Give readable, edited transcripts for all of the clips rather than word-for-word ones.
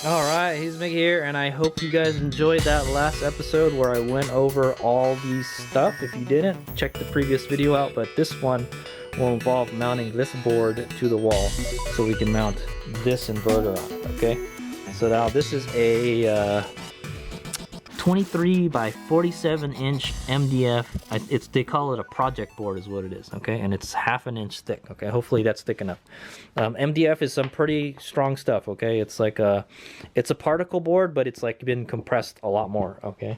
Alright, he's Mickey here, and I hope you guys enjoyed that last episode where I went over all these stuff. If you didn't, check the previous video out, but this one will involve mounting this board to the wall so we can mount this inverter on it, okay? So now this is a 23 by 47 inch MDF. They call it a project board is what it is, okay? And it's ½ an inch thick, okay? Hopefully that's thick enough. MDF is some pretty strong stuff, okay? It's like it's a particle board, but it's like been compressed a lot more, okay?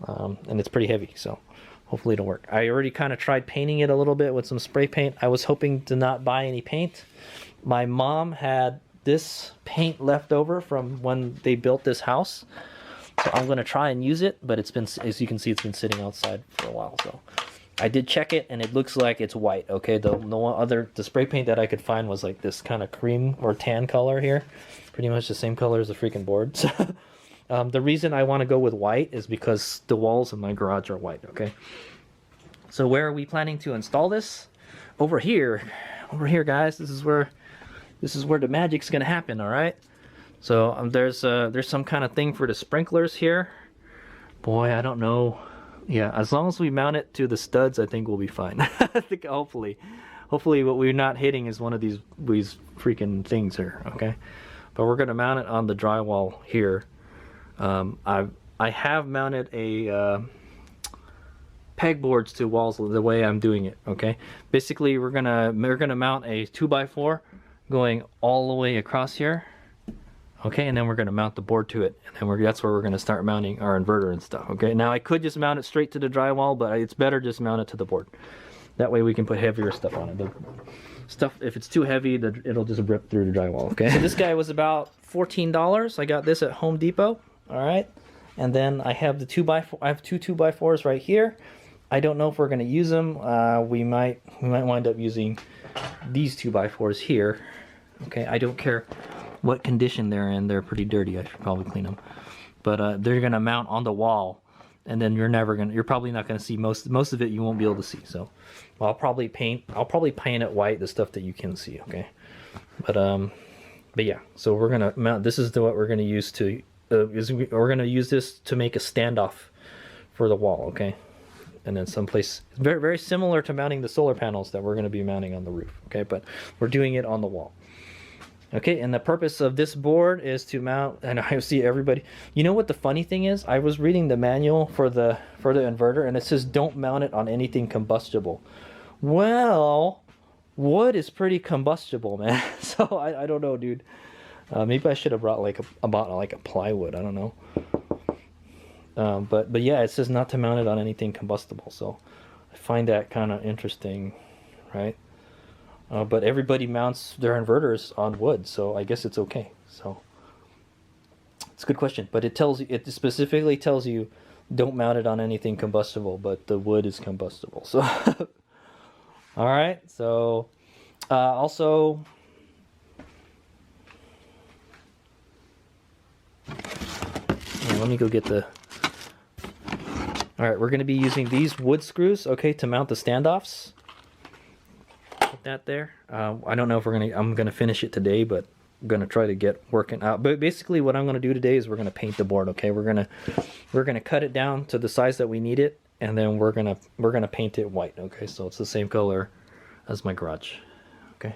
And it's pretty heavy, so hopefully it'll work. I already kind of tried painting it a little bit with some spray paint. I was hoping to not buy any paint. My mom had this paint left over from when they built this house. So I'm going to try and use it, but it's been, as you can see, it's been sitting outside for a while. So I did check it, and it looks like it's white, okay? The spray paint that I could find was like this kind of cream or tan color here. Pretty much the same color as the freaking board. The reason I want to go with white is because the walls in my garage are white, okay? So where are we planning to install this? Over here, guys. This is where the magic's going to happen, all right? So there's some kind of thing for the sprinklers here. Boy, I don't know. Yeah, as long as we mount it to the studs, I think we'll be fine. I think hopefully what we're not hitting is one of these freaking things here, okay? But we're gonna mount it on the drywall here. I have mounted a pegboards to walls the way I'm doing it, okay? Basically, we're gonna mount a 2x4 going all the way across here. Okay, and then we're going to mount the board to it, and then that's where we're going to start mounting our inverter and stuff. Okay, now I could just mount it straight to the drywall, but it's better just mount it to the board. That way we can put heavier stuff on it. The stuff, if it's too heavy, it'll just rip through the drywall. Okay, so this guy was about $14. I got this at Home Depot. All right, and then I have the 2x4. I have two 2x4s right here. I don't know if we're going to use them. We might wind up using these 2x4s here. Okay, I don't care what condition they're in. They're pretty dirty. I should probably clean them. But they're gonna mount on the wall, and then you're probably not gonna see most of it. You won't be able to see. So I'll probably paint it white, the stuff that you can see. Okay, but yeah. So we're gonna mount. This is what we're gonna use to. We're gonna use this to make a standoff for the wall. Okay, and then someplace very, very similar to mounting the solar panels that we're gonna be mounting on the roof. Okay, but we're doing it on the wall. Okay, and the purpose of this board is to mount, and I see everybody, you know what the funny thing is? I was reading the manual for the inverter, and it says don't mount it on anything combustible. Well, wood is pretty combustible, man. So I don't know, dude. Maybe I should have brought like a plywood. I don't know. But yeah, it says not to mount it on anything combustible. So I find that kind of interesting, right? But everybody mounts their inverters on wood, so I guess it's okay. So it's a good question, but it specifically tells you don't mount it on anything combustible, but the wood is combustible. So all right. So also, let me go get the. All right, we're going to be using these wood screws, okay, to mount the standoffs. That there. I don't know if I'm gonna finish it today, but I'm gonna try to get working out. But basically what I'm gonna do today is we're gonna paint the board. Okay, we're gonna cut it down to the size that we need it, and then we're gonna paint it white. Okay, so it's the same color as my garage. Okay,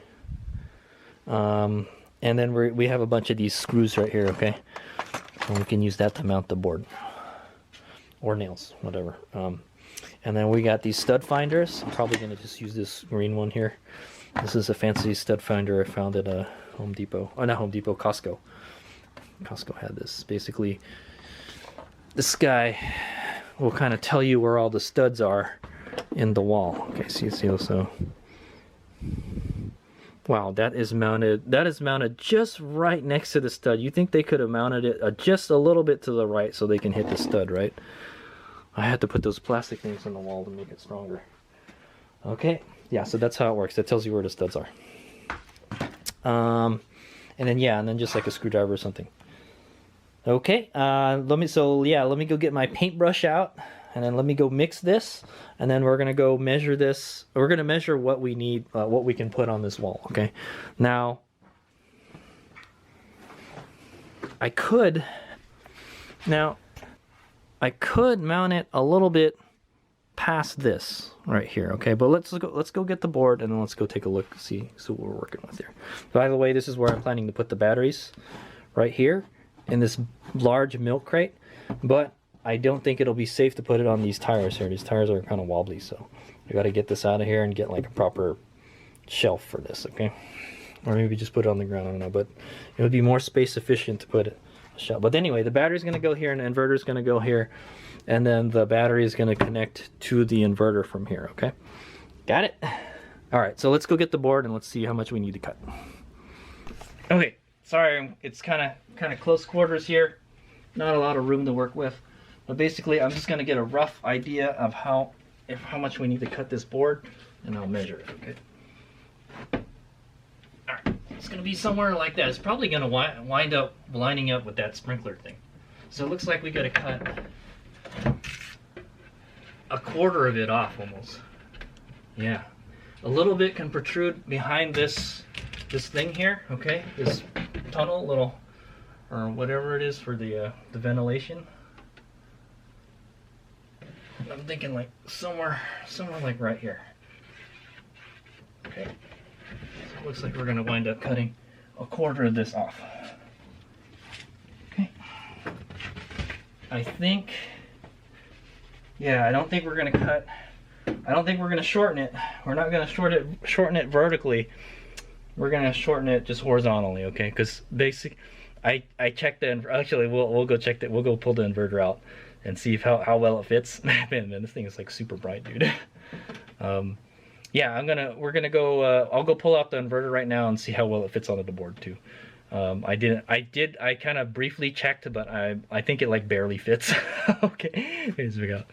and then we have a bunch of these screws right here. Okay, and we can use that to mount the board, or nails, whatever. And then we got these stud finders. I'm probably going to just use this green one here. This is a fancy stud finder I found at Home Depot. Oh, not Home Depot, Costco. Costco had this. Basically, this guy will kind of tell you where all the studs are in the wall. Okay, see, so. Wow, that is mounted just right next to the stud. You think they could have mounted it just a little bit to the right so they can hit the stud, right? I had to put those plastic things on the wall to make it stronger. Okay, yeah, so that's how it works. That tells you where the studs are. And then just like a screwdriver or something. Okay, let me go get my paintbrush out, and then let me go mix this, and then we're gonna go measure this. We're gonna measure what we need, what we can put on this wall. Okay, now I could mount it a little bit past this right here, okay? But let's go get the board, and then let's go take a look, see what we're working with here. By the way, this is where I'm planning to put the batteries, right here in this large milk crate, but I don't think it'll be safe to put it on these tires here. These tires are kind of wobbly, so I got to get this out of here and get like a proper shelf for this, okay? Or maybe just put it on the ground, I don't know, but it would be more space efficient to put a shelf. But anyway, the battery's going to go here and the inverter's going to go here, and then the battery is going to connect to the inverter from here, okay? Got it? All right, so let's go get the board and let's see how much we need to cut. Okay, sorry, it's kind of close quarters here. Not a lot of room to work with. But basically, I'm just going to get a rough idea of how much we need to cut this board, and I'll measure it, okay? All right, it's going to be somewhere like that. It's probably going to wind up lining up with that sprinkler thing. So it looks like we got to cut a quarter of it off almost. Yeah, a little bit can protrude behind this thing here, okay? This tunnel, little, or whatever it is for the ventilation. I'm thinking like somewhere like right here. Okay. So it looks like we're gonna wind up cutting a quarter of this off. Okay. I think, yeah, I don't think we're gonna shorten it. We're not gonna shorten it vertically. We're gonna shorten it just horizontally, okay? Because I checked the, actually we'll go check that. We'll go pull the inverter out and see if how well it fits. Man, this thing is like super bright, dude. Yeah, we're gonna go. I'll go pull out the inverter right now and see how well it fits onto the board too. I kind of briefly checked, but I think it like barely fits. Okay, here's we go.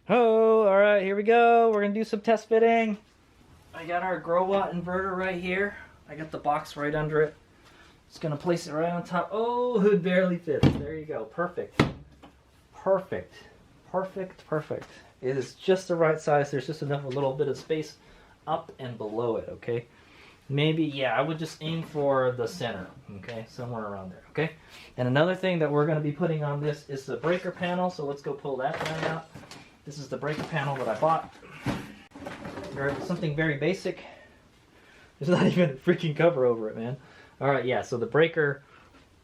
Oh, all right, here we go. We're gonna do some test fitting. I got our Growatt inverter right here. I got the box right under it. Just gonna place it right on top. Oh, it barely fits. There you go. Perfect. Perfect. Perfect. Perfect. It is just the right size. There's just enough, a little bit of space up and below it, okay? Maybe, yeah, I would just aim for the center, okay? Somewhere around there, okay? And another thing that we're going to be putting on this is the breaker panel, so let's go pull that guy out. This is the breaker panel that I bought. Something very basic. There's not even a freaking cover over it, man. Alright, yeah, so the breaker,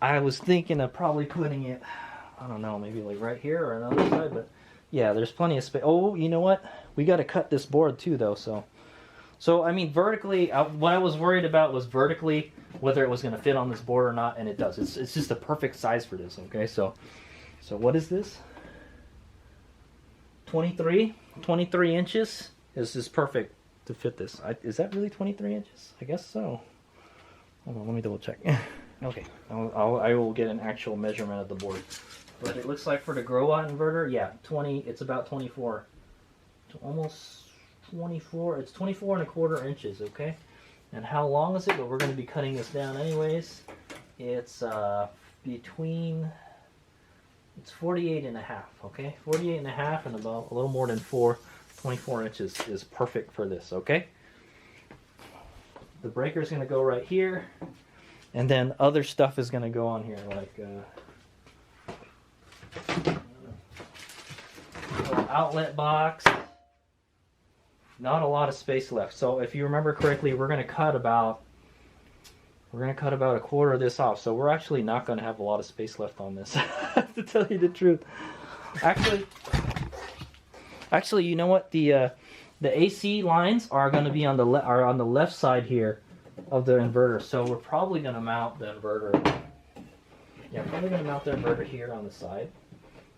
I was thinking of probably putting it, I don't know, maybe like right here or on the other side, but yeah, there's plenty of space. Oh, you know what? We got to cut this board too, though, so I mean, vertically, what I was worried about was vertically, whether it was going to fit on this board or not, and it does. It's just a perfect size for this, okay? So what is this? 23 inches. This is perfect to fit this. Is that really 23 inches? I guess so. Hold on, let me double check. Okay, I will get an actual measurement of the board. But it looks like for the Growatt inverter, yeah, it's about 24. Almost 24. It's 24 and a quarter inches, okay? And how long is it? But we're going to be cutting this down anyways. It's it's 48 and a half, okay? 48 and a half and about a little more than 24 inches is perfect for this, okay? The breaker is going to go right here. And then other stuff is going to go on here, like little outlet box. Not a lot of space left. So if you remember correctly, we're going to cut about a quarter of this off. So we're actually not going to have a lot of space left on this, to tell you the truth. Actually, you know what? The AC lines are going to be on the left side here of the inverter. So we're probably going to mount the inverter. Yeah, probably going to mount the inverter here on the side,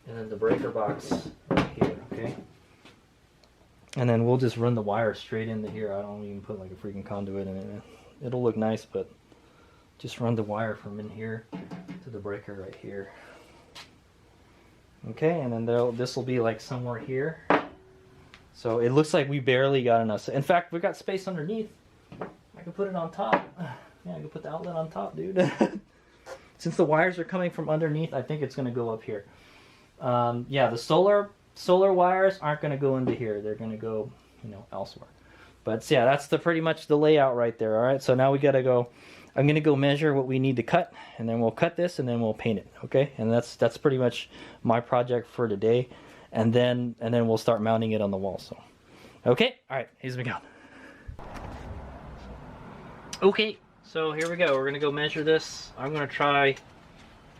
and then the breaker box right here. Okay. And then we'll just run the wire straight into here. I don't even put like a freaking conduit in it. It'll look nice, but just run the wire from in here to the breaker right here. Okay, and then this will be like somewhere here. So it looks like we barely got enough. In fact, we got space underneath. I can put it on top. Yeah, I can put the outlet on top, dude. Since the wires are coming from underneath, I think it's going to go up here. Yeah, the solar wires aren't going to go into here. They're going to go, elsewhere. But yeah, that's pretty much the layout right there. All right, so now we got to go I'm gonna go measure what we need to cut, and then we'll cut this, and then we'll paint it. Okay, and that's pretty much my project for today, and then we'll start mounting it on the wall. So, okay, all right, here's we go. Okay, so here we go. We're gonna go measure this. I'm gonna try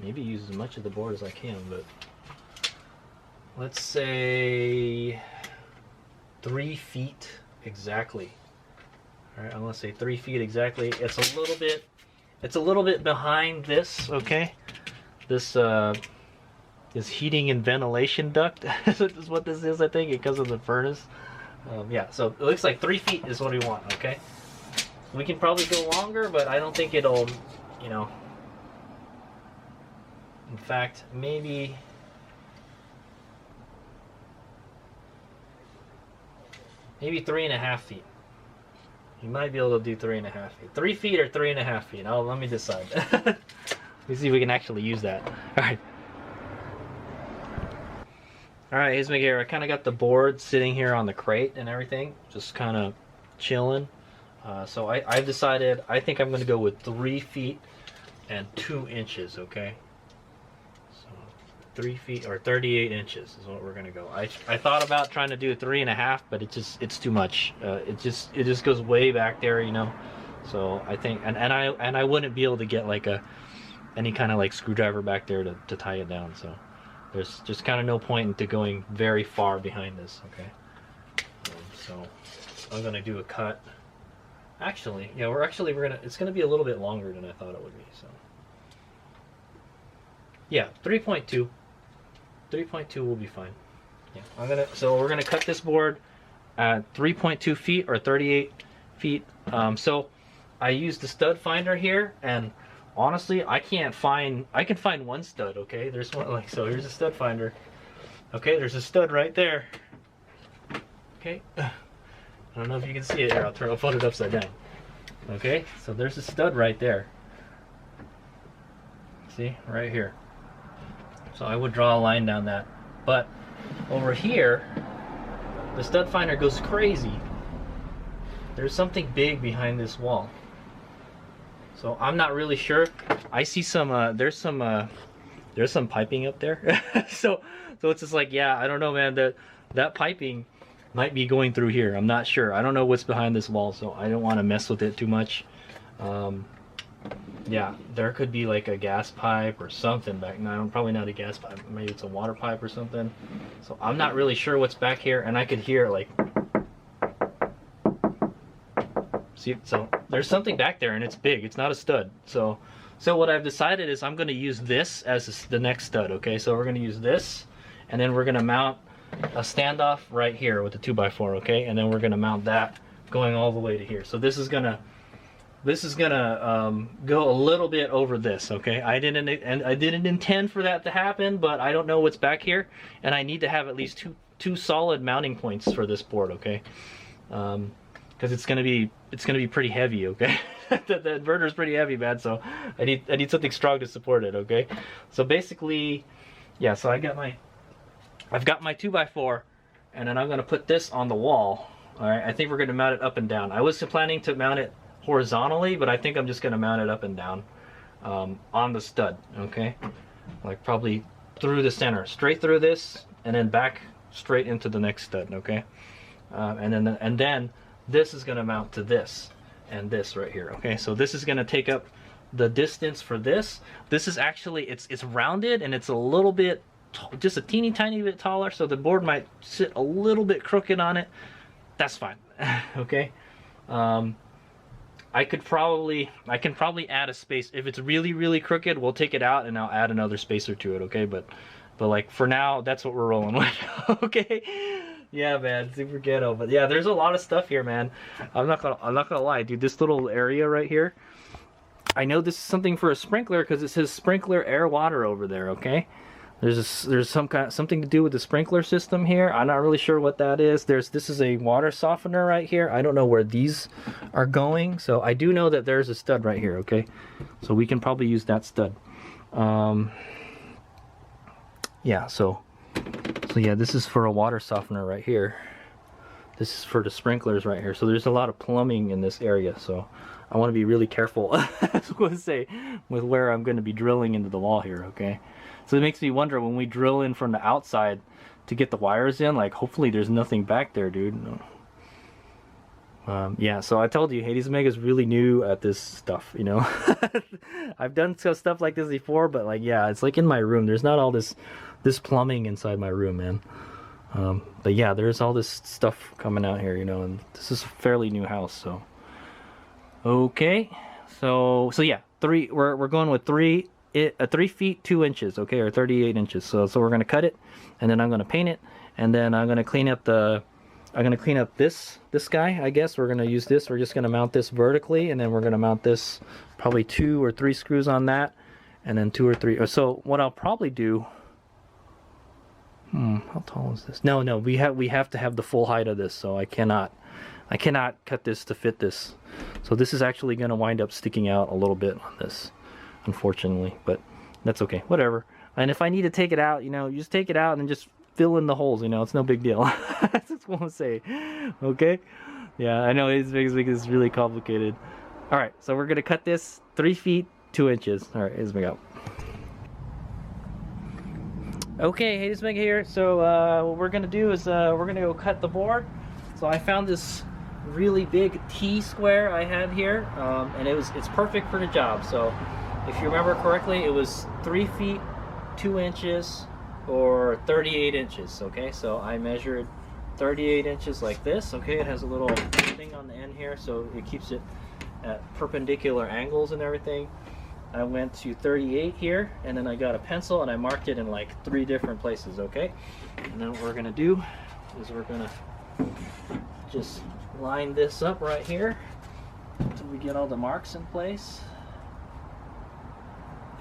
maybe use as much of the board as I can, but let's say 3 feet exactly. All right, I'm gonna say 3 feet exactly. It's a little bit behind this. Okay, this heating and ventilation duct is what this is, I think, because of the furnace. Yeah, so it looks like 3 feet is what we want. Okay, we can probably go longer, but I don't think it'll, you know. In fact, maybe. Maybe 3.5 feet. You might be able to do 3.5 feet. 3 feet or 3.5 feet. Oh, let me decide. Let me see if we can actually use that. Alright. Alright, here's my gear. I kind of got the board sitting here on the crate and everything. Just kind of chilling. So I've decided, I think I'm going to go with 3 feet and 2 inches, okay? 3 feet or 38 inches is what we're gonna go. I thought about trying to do 3.5, but it's too much. It just goes way back there, you know. So I think and I wouldn't be able to get like any kind of like screwdriver back there to tie it down. So there's just kind of no point into going very far behind this. Okay. So I'm gonna do a cut. Actually, yeah, it's gonna be a little bit longer than I thought it would be. So yeah, 3.2. 3.2 will be fine. Yeah, so we're gonna cut this board at 3.2 feet or 38 feet. So I used the stud finder here, and honestly, I can find one stud. Okay, there's one, like, so here's a stud finder. Okay, there's a stud right there. Okay, I don't know if you can see it here. I'll put it upside down. Okay, so there's a stud right there. See, right here. So I would draw a line down that. But over here, the stud finder goes crazy. There's something big behind this wall. So I'm not really sure. I see some, there's some piping up there. so it's just like, yeah, I don't know, man. That piping might be going through here. I'm not sure. I don't know what's behind this wall, so I don't want to mess with it too much. Yeah, there could be like a gas pipe or something back. No, probably not a gas pipe. Maybe it's a water pipe or something. So I'm not really sure what's back here, and I could hear like. See, so there's something back there, and it's big. It's not a stud. So what I've decided is I'm going to use this as the next stud. Okay, so we're going to use this, and then we're going to mount a standoff right here with the 2x4. Okay, and then we're going to mount that going all the way to here. So this is gonna go a little bit over this. Okay, I didn't intend for that to happen, but I don't know what's back here, and I need to have at least two solid mounting points for this board. Okay, because it's gonna be pretty heavy. Okay, the inverter is pretty heavy, man. So I need something strong to support it. Okay, so basically, yeah. So I've got my 2x4, and then I'm gonna put this on the wall. All right, I think we're gonna mount it up and down. I was planning to mount it horizontally, but I think I'm just going to mount it up and down on the stud. Okay, like probably through the center, straight through this, and then back straight into the next stud. Okay, and then this is going to mount to this and this right here. Okay, so this is going to take up the distance for this. This is actually it's rounded, and it's a little bit just a teeny tiny bit taller, so the board might sit a little bit crooked on it. That's fine. Okay. I can probably add a space. If it's really crooked, we'll take it out and I'll add another spacer to it. Okay, but like for now, that's what we're rolling with. Okay, yeah, man, super ghetto. But yeah, there's a lot of stuff here, man. I'm not gonna lie, dude. This little area right here, I know this is something for a sprinkler because it says sprinkler air water over there. Okay, there's something to do with the sprinkler system here. I'm not really sure what that is. This is a water softener right here. I don't know where these are going. So I do know that there's a stud right here. Okay, so we can probably use that stud. Yeah. So yeah, this is for a water softener right here. This is for the sprinklers right here. So there's a lot of plumbing in this area. So I want to be really careful, I was going to say, with where I'm going to be drilling into the wall here, okay? So it makes me wonder when we drill in from the outside to get the wires in, like hopefully there's nothing back there, dude. Yeah, so I told you, HadesOmega is really new at this stuff, you know? I've done stuff like this before, but like, yeah, it's like in my room. There's not all this plumbing inside my room, man. But yeah, there's all this stuff coming out here, you know, and this is a fairly new house, so. Okay, so yeah, we're going with 3 feet 2 inches, okay, or 38 inches. So we're gonna cut it, and then I'm gonna paint it, and then I'm gonna clean up this guy. I guess we're gonna use this. We're just gonna mount this vertically, and then we're gonna mount this probably 2 or 3 screws on that, and then 2 or 3. So what I'll probably do. How tall is this? No, we have to have the full height of this, so I cannot cut this to fit this. So this is actually going to wind up sticking out a little bit on this, unfortunately, but that's okay, whatever. And if I need to take it out, you know, you just take it out and just fill in the holes, you know, it's no big deal. That's what I want to say, okay? Yeah, I know it's really complicated. All right, so we're going to cut this 3 feet 2 inches. All right, here's me go. Okay, HadesOmega here. So what we're gonna do is we're gonna go cut the board. So I found this really big T-square I had here, and it's perfect for the job. So if you remember correctly, it was 3 feet 2 inches or 38 inches. Okay, so I measured 38 inches like this. Okay, it has a little thing on the end here, so it keeps it at perpendicular angles and everything. I went to 38 here, and then I got a pencil and I marked it in like 3 different places, okay? And then what we're gonna do is we're gonna just line this up right here until we get all the marks in place.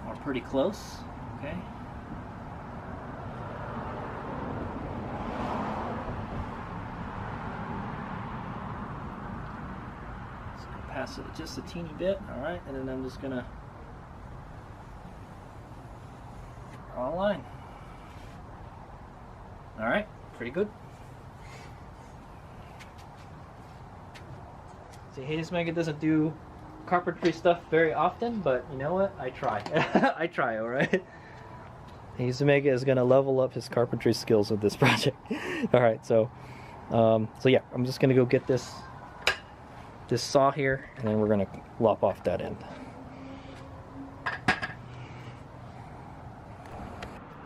We're pretty close, okay? So pass it just a teeny bit, all right? And then I'm just gonna all line. All right, pretty good. See, HadesOmega doesn't do carpentry stuff very often, but you know what? I try. I try, all right? HadesOmega is gonna level up his carpentry skills with this project. All right, so yeah, I'm just gonna go get this saw here, and then we're gonna lop off that end.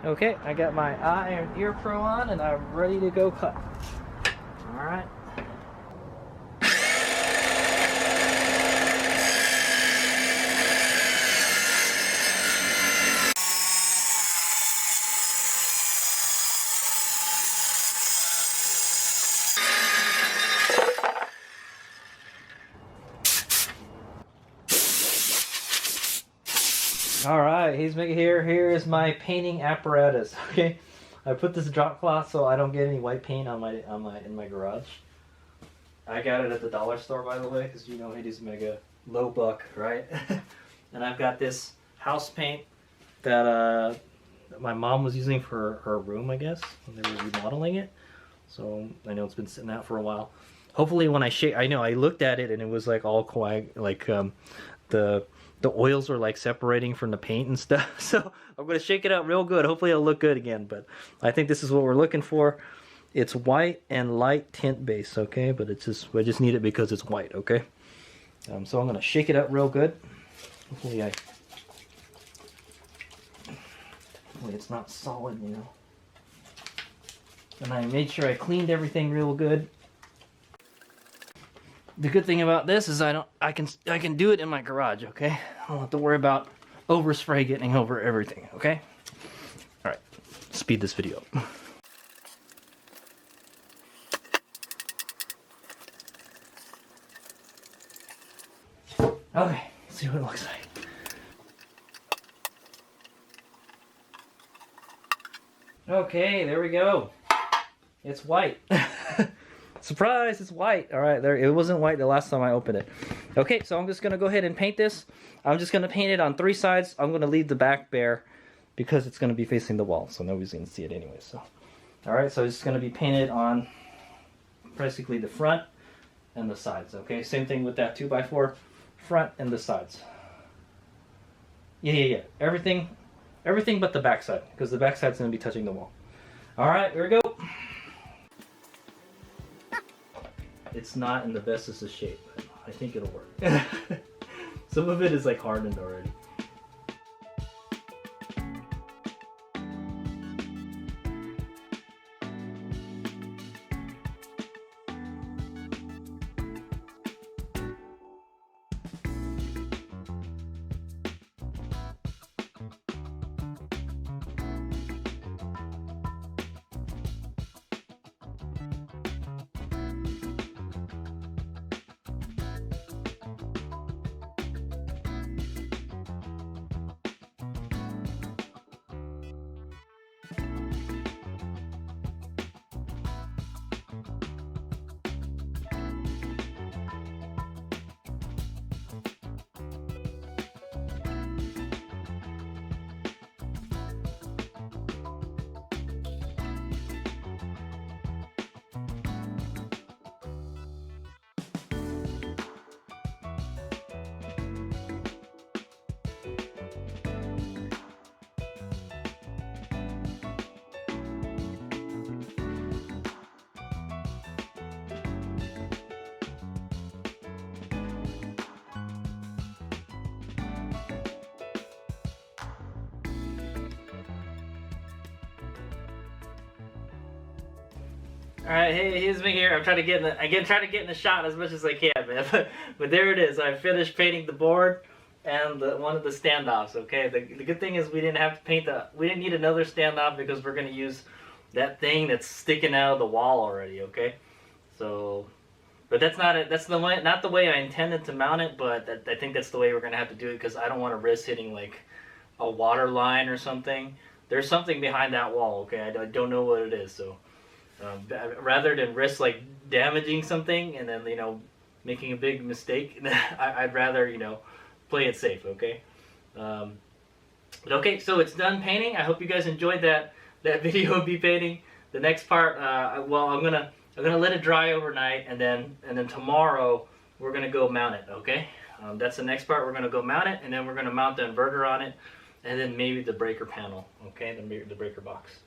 Okay, I got my eye and ear pro on, and I'm ready to go cut. All right. All right, HadesOmega here. Here is my painting apparatus. Okay, I put this drop cloth so I don't get any white paint on in my garage. I got it at the dollar store, by the way, because you know HadesOmega, low buck, right? And I've got this house paint that my mom was using for her room, I guess, when they were remodeling it. So I know it's been sitting out for a while. Hopefully, when I shake, I know I looked at it and it was like all the oils are like separating from the paint and stuff. So I'm gonna shake it out real good. Hopefully it'll look good again, but I think this is what we're looking for. It's white and light tint base, okay? But it's just, I just need it because it's white, okay? So I'm gonna shake it up real good. Hopefully it's not solid, you know. And I made sure I cleaned everything real good. The good thing about this is I can do it in my garage, okay? I don't have to worry about overspray getting over everything, okay? All right, speed this video up. Okay, let's see what it looks like. Okay, there we go. It's white. Surprise, it's white. All right, there. It wasn't white the last time I opened it. Okay, so I'm just gonna go ahead and paint this. I'm just gonna paint it on 3 sides. I'm gonna leave the back bare because it's gonna be facing the wall, so nobody's gonna see it anyway. So, all right, so it's gonna be painted on basically the front and the sides. Okay, same thing with that 2x4, front and the sides. Yeah. Everything but the backside, because the backside's going to be touching the wall. All right, here we go. It's not in the bestest of shape, but I think it'll work. Some of it is like hardened already. All right, hey, here's me here. I'm trying to get in the shot as much as I can, man. But there it is. I finished painting the board and one of the standoffs. Okay. The good thing is we didn't have to paint we didn't need another standoff because we're gonna use that thing that's sticking out of the wall already. Okay. So, but that's not it. That's not the way I intended to mount it. But I think that's the way we're gonna have to do it because I don't want to risk hitting like a water line or something. There's something behind that wall. Okay. I don't know what it is. So. Rather than risk like damaging something and then making a big mistake, I'd rather play it safe. Okay. But okay, so it's done painting. I hope you guys enjoyed that video of me painting. The next part, well, I'm gonna let it dry overnight, and then tomorrow we're gonna go mount it. Okay. That's the next part. We're gonna go mount it, and then we're gonna mount the inverter on it, and then maybe the breaker panel. Okay, the breaker box.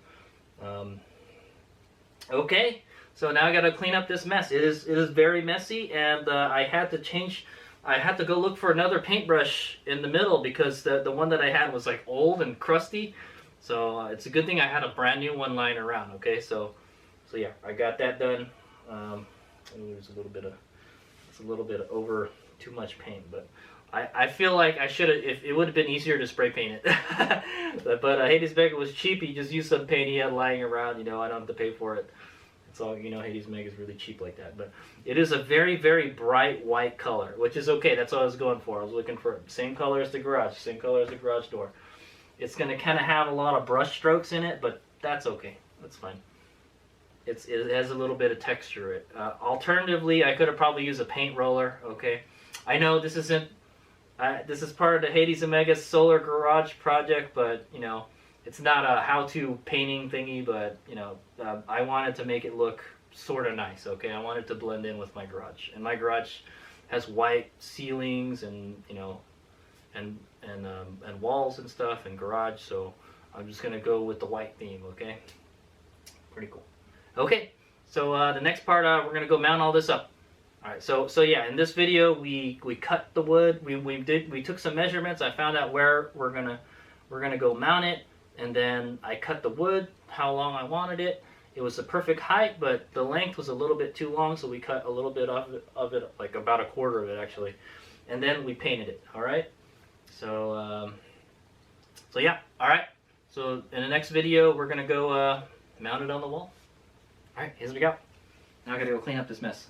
Okay, so now I gotta clean up this mess. It is very messy, and I had to go look for another paintbrush in the middle because the one that I had was like old and crusty. So it's a good thing I had a brand new one lying around. Okay, so yeah, I got that done. There's a little bit of over too much paint, but I feel like I should have. If it would have been easier to spray paint it, but HadesOmega was cheap. He just used some paint he had lying around. I don't have to pay for it. It's all HadesOmega is really cheap like that. But it is a very, very bright white color, which is okay. That's what I was going for. I was looking for same color as the garage, same color as the garage door. It's gonna kind of have a lot of brush strokes in it, but that's okay. That's fine. It has a little bit of texture. Alternatively, I could have probably used a paint roller. Okay, I know this isn't. This is part of the HadesOmega Solar Garage project, but it's not a how-to painting thingy. But I wanted to make it look sort of nice. Okay, I wanted to blend in with my garage, and my garage has white ceilings and and walls and stuff and garage. So I'm just gonna go with the white theme. Okay, pretty cool. Okay, so the next part we're gonna go mount all this up. All right, so yeah, in this video we cut the wood. We took some measurements. I found out where we're gonna go mount it, and then I cut the wood how long I wanted it. It was the perfect height, but the length was a little bit too long, so we cut a little bit of it, like about a quarter of it actually, and then we painted it. All right, so yeah, all right. So in the next video we're gonna go mount it on the wall. All right, here's what we go. Now I gotta go clean up this mess.